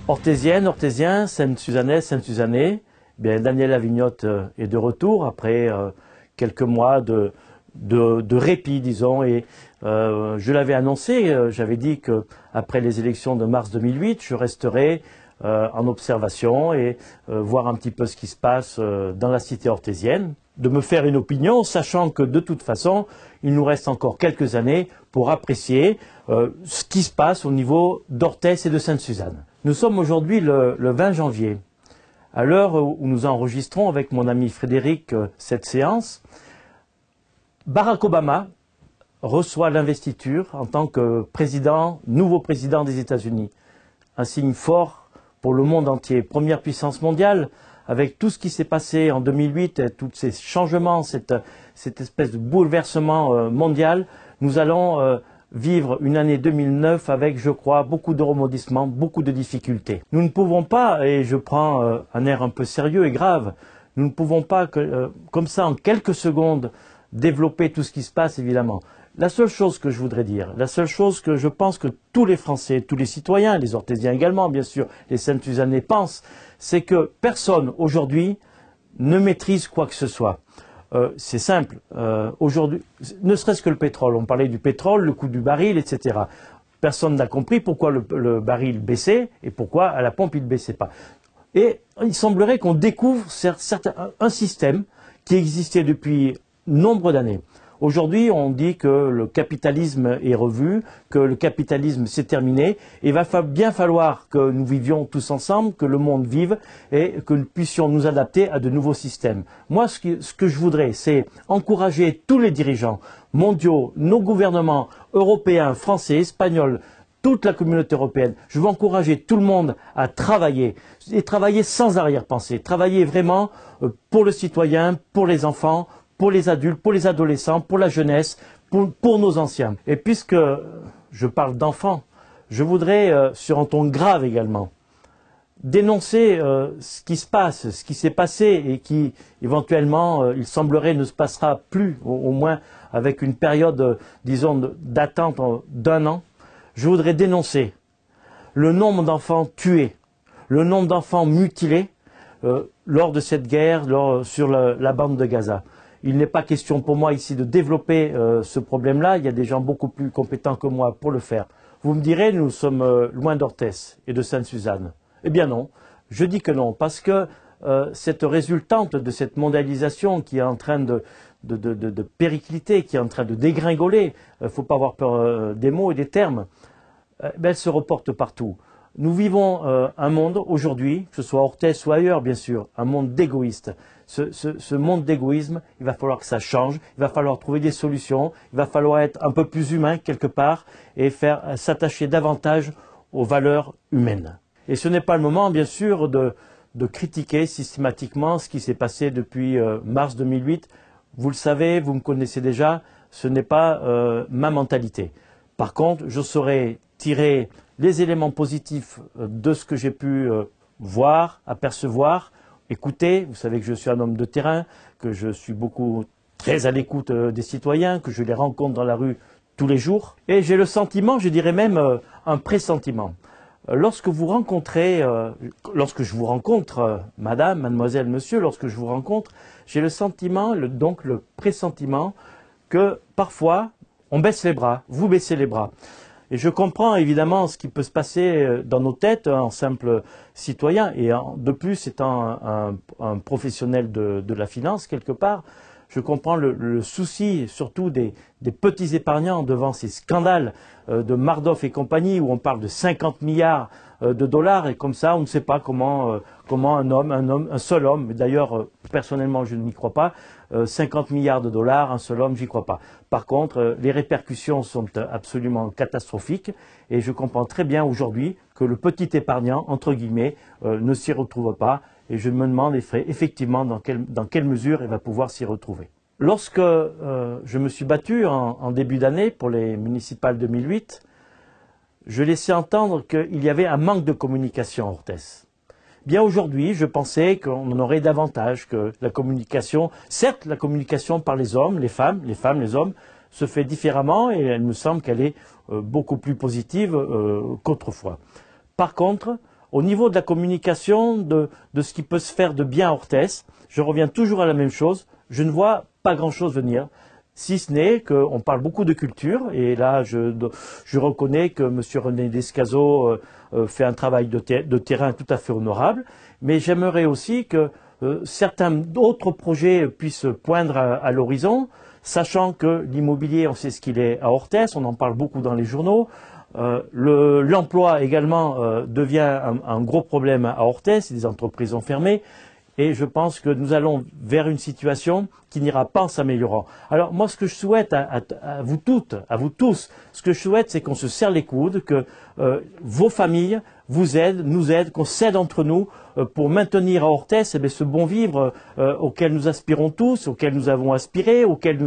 Orthésienne, Orthésien, Sainte-Suzannaise, Sainte-Suzannais, bien Daniel Avignotte est de retour après quelques mois de répit, disons, et je l'avais annoncé, j'avais dit qu'après les élections de mars 2008, je resterai en observation et voir un petit peu ce qui se passe dans la cité orthésienne, de me faire une opinion, sachant que de toute façon, il nous reste encore quelques années pour apprécier ce qui se passe au niveau d'Orthès et de Sainte-Suzanne. Nous sommes aujourd'hui le 20 janvier. À l'heure où nous enregistrons avec mon ami Frédéric cette séance, Barack Obama reçoit l'investiture en tant que nouveau président des États-Unis. Un signe fort pour le monde entier. Première puissance mondiale, avec tout ce qui s'est passé en 2008, et tous ces changements, cette espèce de bouleversement mondial, nous allons vivre une année 2009 avec, je crois, beaucoup de rebondissements, beaucoup de difficultés. Nous ne pouvons pas, et je prends un air un peu sérieux et grave, nous ne pouvons pas, comme ça, en quelques secondes, développer tout ce qui se passe, évidemment. La seule chose que je voudrais dire, la seule chose que je pense que tous les Français, tous les citoyens, les Orthésiens également, bien sûr, les Sainte-Suzannais pensent, c'est que personne, aujourd'hui, ne maîtrise quoi que ce soit. C'est simple. Aujourd'hui, ne serait-ce que le pétrole. On parlait du pétrole, le coût du baril, etc. Personne n'a compris pourquoi le baril baissait et pourquoi à la pompe il ne baissait pas. Et il semblerait qu'on découvre un système qui existait depuis nombre d'années. Aujourd'hui, on dit que le capitalisme est revu, que le capitalisme s'est terminé, et il va bien falloir que nous vivions tous ensemble, que le monde vive, et que nous puissions nous adapter à de nouveaux systèmes. Moi, ce que je voudrais, c'est encourager tous les dirigeants mondiaux, nos gouvernements européens, français, espagnols, toute la communauté européenne. Je veux encourager tout le monde à travailler, et travailler sans arrière-pensée, travailler vraiment pour le citoyen, pour les enfants, pour les adultes, pour les adolescents, pour la jeunesse, pour nos anciens. Et puisque je parle d'enfants, je voudrais, sur un ton grave également, dénoncer ce qui se passe, ce qui s'est passé et qui, éventuellement, il semblerait ne se passera plus, au moins avec une période, disons, d'attente d'un an. Je voudrais dénoncer le nombre d'enfants tués, le nombre d'enfants mutilés lors de cette guerre sur la bande de Gaza. Il n'est pas question pour moi ici de développer ce problème-là. Il y a des gens beaucoup plus compétents que moi pour le faire. Vous me direz, nous sommes loin d'Orthès et de Sainte-Suzanne. Eh bien non, je dis que non, parce que cette résultante de cette mondialisation qui est en train de péricliter, qui est en train de dégringoler, il ne faut pas avoir peur des mots et des termes, elle se reporte partout. Nous vivons un monde aujourd'hui, que ce soit à Orthès ou ailleurs bien sûr, un monde d'égoïstes. Ce monde d'égoïsme, il va falloir que ça change, il va falloir trouver des solutions, il va falloir être un peu plus humain quelque part et s'attacher davantage aux valeurs humaines. Et ce n'est pas le moment bien sûr de critiquer systématiquement ce qui s'est passé depuis mars 2008. Vous le savez, vous me connaissez déjà, ce n'est pas ma mentalité. Par contre, je saurais tirer les éléments positifs de ce que j'ai pu voir, apercevoir, écouter. Vous savez que je suis un homme de terrain, que je suis très à l'écoute des citoyens, que je les rencontre dans la rue tous les jours. Et j'ai le sentiment, je dirais même un pressentiment. Lorsque je vous rencontre, madame, mademoiselle, monsieur, lorsque je vous rencontre, j'ai le sentiment, donc le pressentiment que parfois on baisse les bras, vous baissez les bras. Et je comprends évidemment ce qui peut se passer dans nos têtes en simple citoyen et de plus étant un professionnel de la finance quelque part. Je comprends le souci surtout des petits épargnants devant ces scandales de Madoff et compagnie où on parle de 50 milliards de dollars et comme ça on ne sait pas comment un seul homme, d'ailleurs personnellement je n'y crois pas, 50 milliards de dollars, un seul homme, j'y crois pas. Par contre, les répercussions sont absolument catastrophiques et je comprends très bien aujourd'hui que le petit épargnant, entre guillemets, ne s'y retrouve pas et je me demande effectivement dans quelle mesure il va pouvoir s'y retrouver. Lorsque je me suis battu en début d'année pour les municipales 2008, je laissais entendre qu'il y avait un manque de communication à Orthès. Bien aujourd'hui, je pensais qu'on en aurait davantage, que la communication, certes la communication par les hommes, les femmes, les hommes, se fait différemment et elle me semble qu'elle est beaucoup plus positive qu'autrefois. Par contre, au niveau de la communication, de ce qui peut se faire de bien à Orthès, je reviens toujours à la même chose. Je ne vois pas grand-chose venir, si ce n'est qu'on parle beaucoup de culture. Et là, je reconnais que M. René Descazeaux fait un travail de terrain tout à fait honorable. Mais j'aimerais aussi que certains d'autres projets puissent poindre à l'horizon, sachant que l'immobilier, on sait ce qu'il est à Orthès, on en parle beaucoup dans les journaux. L'emploi également devient un gros problème à Orthès, les entreprises ont fermé. Et je pense que nous allons vers une situation qui n'ira pas en s'améliorant. Alors moi, ce que je souhaite à vous toutes, à vous tous, ce que je souhaite, c'est qu'on se serre les coudes, que vos familles vous aident, nous aident, qu'on s'aide entre nous pour maintenir à Orthès ce bon vivre auquel nous aspirons tous, auquel nous avons aspiré, auquel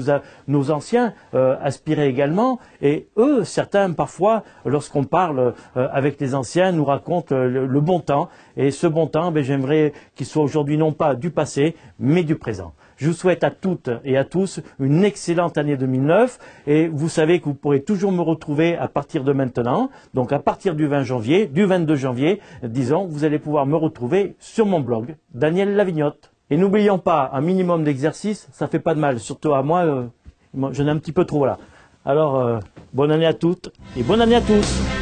nos anciens aspiraient également. Et eux, certains parfois, lorsqu'on parle avec les anciens, nous racontent le bon temps. Et ce bon temps, j'aimerais qu'il soit aujourd'hui non pas du passé, mais du présent. Je vous souhaite à toutes et à tous une excellente année 2009 et vous savez que vous pourrez toujours me retrouver à partir de maintenant, donc à partir du 20 janvier, du 22 janvier, disons, vous allez pouvoir me retrouver sur mon blog, Daniel Lavignotte. Et n'oublions pas, un minimum d'exercice, ça fait pas de mal, surtout à moi, j'en ai un petit peu trop là. Alors, bonne année à toutes et bonne année à tous.